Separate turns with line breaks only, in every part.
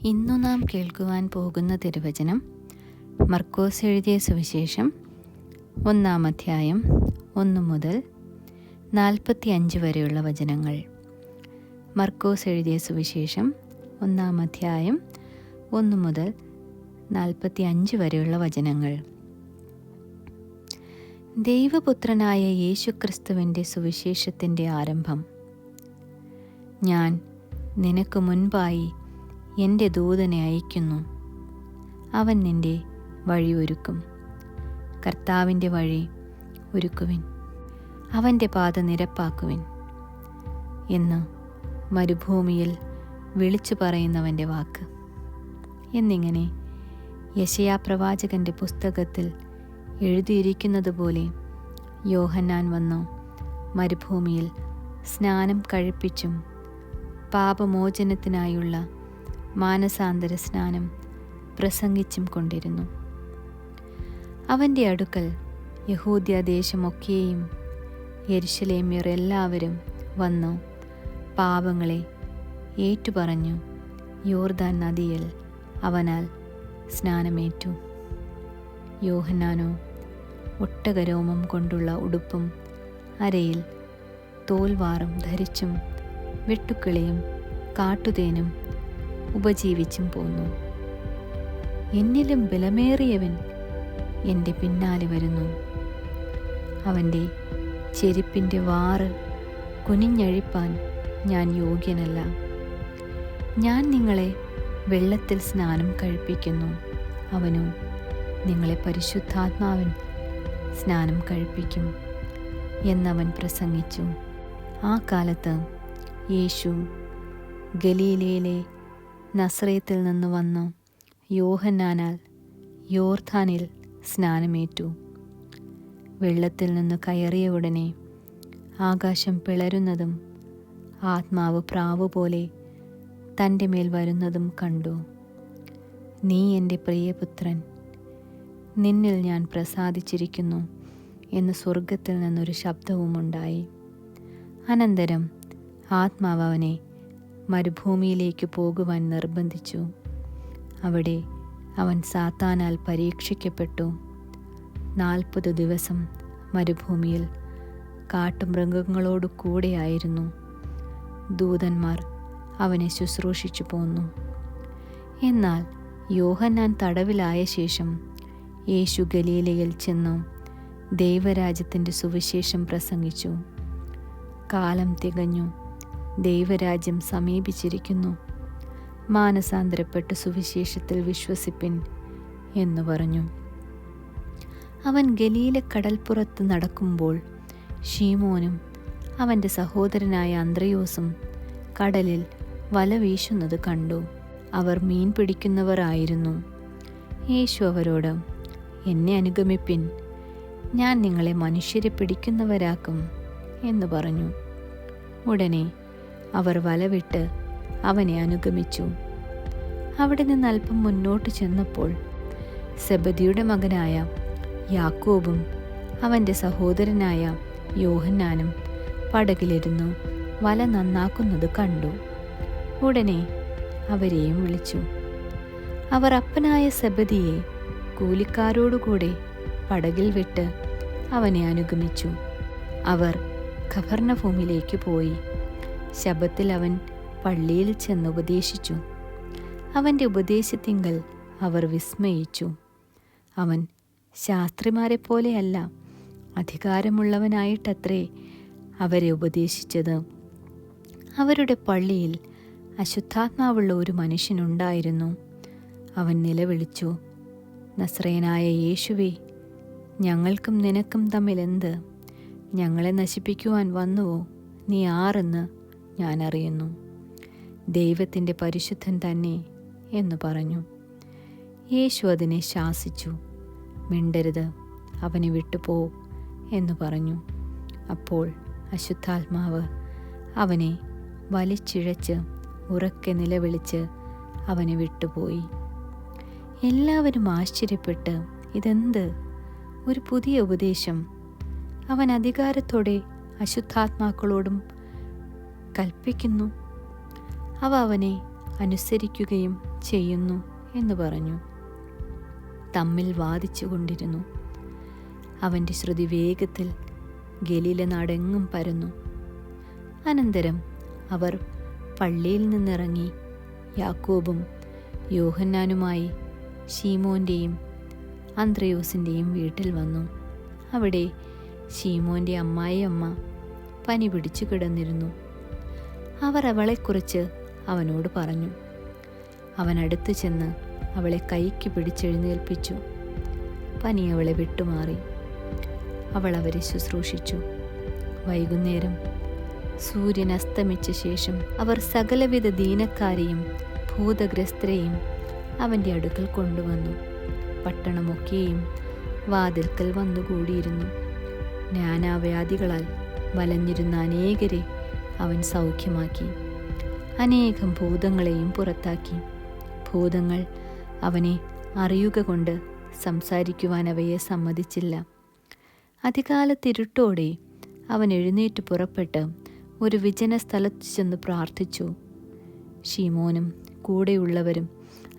ഇന്നു നാം കേൾക്കുവാൻ പോകുന്ന തിരുവചനം മർക്കോസ് എഴുതിയ സുവിശേഷം 1-ാം അധ്യായം 1 മുതൽ 45 വരെയുള്ള വചനങ്ങൾ. മർക്കോസ് എഴുതിയ സുവിശേഷം 1-ാം അധ്യായം 1 മുതൽ 45 വരെയുള്ള വചനങ്ങൾ. ദൈവപുത്രനായ യേശുക്രിസ്തുവിൻ്റെ സുവിശേഷത്തിൻ്റെ ആരംഭം. ഞാൻ നിനക്ക് മുൻപായി എൻ്റെ ദൂതനെ അയക്കുന്നു, അവൻ നിൻ്റെ വഴി ഒരുക്കും. കർത്താവിൻ്റെ വഴി ഒരുക്കുവിൻ, അവൻ്റെ പാത നിരപ്പാക്കുവിൻ എന്ന് മരുഭൂമിയിൽ വിളിച്ചു പറയുന്നവൻ്റെ വാക്ക് എന്നിങ്ങനെ യെശയ്യാ പ്രവാചകൻ്റെ പുസ്തകത്തിൽ എഴുതിയിരിക്കുന്നത് പോലെ യോഹന്നാൻ വന്നു മരുഭൂമിയിൽ സ്നാനം കഴിപ്പിച്ചും പാപമോചനത്തിനായുള്ള മാനസാന്തര സ്നാനം പ്രസംഗിച്ചും കൊണ്ടിരുന്നു. അവൻ്റെ അടുക്കൽ യഹൂദ്യദേശമൊക്കെയും യെരുശലേമ്യർ എല്ലാവരും വന്നു പാപങ്ങളെ ഏറ്റുപറഞ്ഞു യോർദാൻ നദിയിൽ അവനാൽ സ്നാനമേറ്റു. യോഹന്നാനോ ഒട്ടകരോമം കൊണ്ടുള്ള ഉടുപ്പും അരയിൽ തോൽവാറും ധരിച്ചും വെട്ടുക്കിളിയും കാട്ടുതേനും ഉപജീവിച്ചും പോന്നു. എന്നിലും ബലമേറിയവൻ എൻ്റെ പിന്നാലെ വരുന്നു, അവൻ്റെ ചെരുപ്പിൻ്റെ വാറ് കുനിഞ്ഞഴിപ്പാൻ ഞാൻ യോഗ്യനല്ല. ഞാൻ നിങ്ങളെ വെള്ളത്തിൽ സ്നാനം കഴിപ്പിക്കുന്നു, അവനോ നിങ്ങളെ പരിശുദ്ധാത്മാവിൻ സ്നാനം കഴിപ്പിക്കും എന്നവൻ പ്രസംഗിച്ചു. ആ കാലത്ത് യേശു ഗലീലയിലെ നസറേത്തിൽ നിന്ന് വന്നു യോഹന്നാനാൽ യോർദാനിൽ സ്നാനമേറ്റു. വെള്ളത്തിൽ നിന്ന് കയറിയ ഉടനെ ആകാശം പിളരുന്നതും ആത്മാവ് പ്രാവ് പോലെ തൻ്റെ മേൽ വരുന്നതും കണ്ടു. നീ എൻ്റെ പ്രിയപുത്രൻ, നിന്നിൽ ഞാൻ പ്രസാദിച്ചിരിക്കുന്നു എന്ന് സ്വർഗത്തിൽ നിന്നൊരു ശബ്ദവുമുണ്ടായി. അനന്തരം ആത്മാവ് അവനെ മരുഭൂമിയിലേക്ക് പോകുവാൻ നിർബന്ധിച്ചു. അവിടെ അവൻ സാത്താനാൽ പരീക്ഷിക്കപ്പെട്ടു. 40 ദിവസം മരുഭൂമിയിൽ കാട്ടുമൃഗങ്ങളോടു കൂടെയായിരുന്നു. ദൂതന്മാർ അവനെ ശുശ്രൂഷിച്ചു പോന്നു. എന്നാൽ യോഹന്നാൻ തടവിലായ ശേഷം യേശു ഗലീലയിൽ ചെന്നു ദൈവരാജ്യത്തിൻ്റെ സുവിശേഷം പ്രസംഗിച്ചു. കാലം തികഞ്ഞു, ദൈവരാജ്യം സമീപിച്ചിരിക്കുന്നു, മാനസാന്തരപ്പെട്ട് സുവിശേഷത്തിൽ വിശ്വസിപ്പിൻ എന്ന് പറഞ്ഞു. അവൻ ഗലീല കടൽപ്പുറത്ത് നടക്കുമ്പോൾ ശീമോനും അവൻ്റെ സഹോദരനായ അന്ത്രയോസും കടലിൽ വല വീശുന്നത് കണ്ടു. അവർ മീൻ പിടിക്കുന്നവർ ആയിരുന്നു. യേശു അവരോട്, എന്നെ അനുഗമിപ്പിൻ, ഞാൻ നിങ്ങളെ മനുഷ്യരെ പിടിക്കുന്നവരാക്കും എന്ന് പറഞ്ഞു. ഉടനെ അവർ വലവിട്ട് അവനെ അനുഗമിച്ചു. അവിടെ നിന്ന് അല്പം മുന്നോട്ട് ചെന്നപ്പോൾ സെബദിയുടെ മകനായ യാക്കോബും അവൻ്റെ സഹോദരനായ യോഹന്നാനും പടകിലിരുന്നു വല നന്നാക്കുന്നത് കണ്ടു. ഉടനെ അവരെയും വിളിച്ചു. അവർ അപ്പനായ സെബദിയെ കൂലിക്കാരോടുകൂടെ പടകിൽ വിട്ട് അവനെ അനുഗമിച്ചു. അവർ കഫർന്നഹൂമിലേക്ക് പോയി. ശബ്ബത്തിൽ അവൻ പള്ളിയിൽ ചെന്ന് ഉപദേശിച്ചു. അവൻ്റെ ഉപദേശത്തിങ്കൽ അവർ വിസ്മയിച്ചു. അവൻ ശാസ്ത്രിമാരെ പോലെയല്ല, അധികാരമുള്ളവനായിട്ടത്രേ അവരെ ഉപദേശിച്ചത്. അവരുടെ പള്ളിയിൽ അശുദ്ധാത്മാവുള്ള ഒരു മനുഷ്യനുണ്ടായിരുന്നു. അവൻ നിലവിളിച്ചു, നസ്രയനായ യേശുവേ, ഞങ്ങൾക്കും നിനക്കും തമ്മിൽ എന്ത്? ഞങ്ങളെ നശിപ്പിക്കുവാൻ വന്നുവോ? നീ ആരെന്ന് ഞാൻ അറിയുന്നു, ദൈവത്തിൻ്റെ പരിശുദ്ധൻ തന്നെ എന്ന് പറഞ്ഞു. യേശു അതിനെ ശാസിച്ചു. മിണ്ടരുത്, അവനെ വിട്ടുപോ എന്ന് പറഞ്ഞു. അപ്പോൾ അശുദ്ധാത്മാവ് അവനെ വലിച്ചിഴച്ച് ഉറക്കെ നിലവിളിച്ച് അവനെ വിട്ടുപോയി. എല്ലാവരും ആശ്ചര്യപ്പെട്ട്, ഇതെന്ത് ഒരു പുതിയ ഉപദേശം! അവൻ അധികാരത്തോടെ അശുദ്ധാത്മാക്കളോടും കൽപ്പിക്കുന്നു. അവ അവനെ അനുസരിക്കുകയും ചെയ്യുന്നു എന്ന് പറഞ്ഞു. തമ്മിൽ വാദിച്ചു കൊണ്ടിരുന്നു. അവൻ്റെ ശ്രുതി വേഗത്തിൽ ഗലീല നാടെങ്ങും പരന്നു. അനന്തരം അവർ പള്ളിയിൽ നിന്നിറങ്ങി യാക്കോബും യോഹന്നാനുമായി ശീമോൻ്റെയും അന്ത്രയോസിൻ്റെയും വീട്ടിൽ വന്നു. അവിടെ ശീമോൻ്റെ അമ്മായിയമ്മ പനി പിടിച്ചു കിടന്നിരുന്നു. അവർ അവളെക്കുറിച്ച് അവനോട് പറഞ്ഞു. അവൻ അടുത്തു ചെന്ന് അവളെ കൈക്ക് പിടിച്ചെഴുന്നേൽപ്പിച്ചു. പനി അവളെ വിട്ടുമാറി. അവൾ അവരെ ശുശ്രൂഷിച്ചു. വൈകുന്നേരം സൂര്യൻ അസ്തമിച്ച ശേഷം അവർ സകലവിധ ദീനക്കാരെയും ഭൂതഗ്രസ്തരെയും അവൻ്റെ അടുക്കൽ കൊണ്ടുവന്നു. പട്ടണമൊക്കെയും വാതിൽക്കൽ വന്നുകൂടിയിരുന്നു. നാനാവ്യാധികളാൽ വലഞ്ഞിരുന്ന അനേകരെ അവൻ സൗഖ്യമാക്കി. അനേകം ഭൂതങ്ങളെയും പുറത്താക്കി. ഭൂതങ്ങൾ അവനെ അറിയുക കൊണ്ട് സംസാരിക്കുവാൻ അവയെ സമ്മതിച്ചില്ല. അതികാലത്തിരുട്ടോടെ അവൻ എഴുന്നേറ്റ് പുറപ്പെട്ട് ഒരു വിജന സ്ഥലത്ത് ചെന്ന് പ്രാർത്ഥിച്ചു. ശീമോനും കൂടെയുള്ളവരും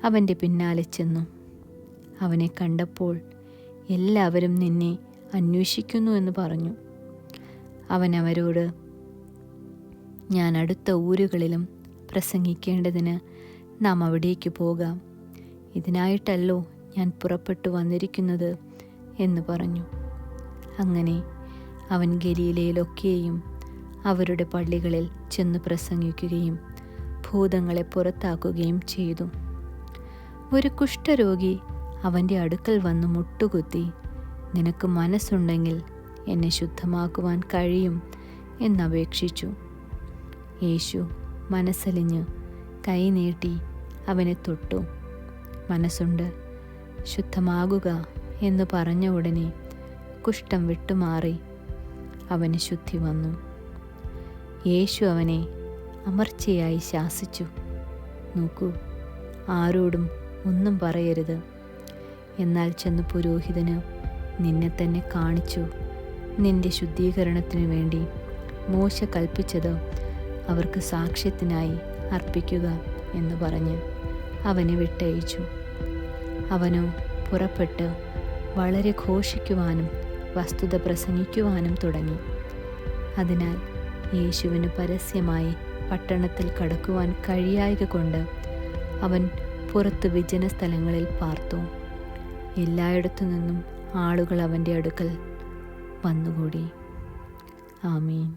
അവൻ്റെ പിന്നാലെ ചെന്നു. അവനെ കണ്ടപ്പോൾ എല്ലാവരും നിന്നെ അന്വേഷിക്കുന്നു എന്ന് പറഞ്ഞു. അവൻ അവരോട്, ഞാൻ അടുത്ത ഊരുകളിലും പ്രസംഗിക്കേണ്ടതിന് നാം അവിടേക്ക് പോകാം. ഇതിനായിട്ടല്ലോ ഞാൻ പുറപ്പെട്ടു വന്നിരിക്കുന്നത് എന്ന് പറഞ്ഞു. അങ്ങനെ അവൻ ഗലീലയിലൊക്കെയും അവരുടെ പള്ളികളിൽ ചെന്ന് പ്രസംഗിക്കുകയും ഭൂതങ്ങളെ പുറത്താക്കുകയും ചെയ്തു. ഒരു കുഷ്ഠരോഗി അവൻ്റെ അടുക്കൽ വന്ന് മുട്ടുകുത്തി, നിനക്ക് മനസ്സുണ്ടെങ്കിൽ എന്നെ ശുദ്ധമാക്കുവാൻ കഴിയും എന്നപേക്ഷിച്ചു. യേശു മനസ്സലിഞ്ഞ് കൈ നീട്ടി അവനെ തൊട്ടു. മനസ്സുണ്ട്, ശുദ്ധമാകുക എന്ന് പറഞ്ഞ ഉടനെ കുഷ്ഠം വിട്ടുമാറി അവന് ശുദ്ധി വന്നു. യേശു അവനെ അമർച്ചയായി ശാസിച്ചു. നോക്കൂ, ആരോടും ഒന്നും പറയരുത്. എന്നാൽ ചെന്ന് പുരോഹിതന് നിന്നെ തന്നെ കാണിച്ചു നിന്റെ ശുദ്ധീകരണത്തിനു വേണ്ടി മോശ കൽപ്പിച്ചത് അവർക്ക് സാക്ഷ്യത്തിനായി അർപ്പിക്കുക എന്ന് പറഞ്ഞ് അവനെ വിട്ടയച്ചു. അവനോ പുറപ്പെട്ട് വളരെ ഘോഷിക്കുവാനും വസ്തുത പ്രസംഗിക്കുവാനും തുടങ്ങി. അതിനാൽ യേശുവിന് പരസ്യമായി പട്ടണത്തിൽ കടക്കുവാൻ കഴിയായ്ക കൊണ്ട് അവൻ പുറത്ത് വിജന സ്ഥലങ്ങളിൽ പാർത്തു. എല്ലായിടത്തു നിന്നും ആളുകൾ അവൻ്റെ അടുക്കൽ വന്നുകൂടി. ആമീൻ.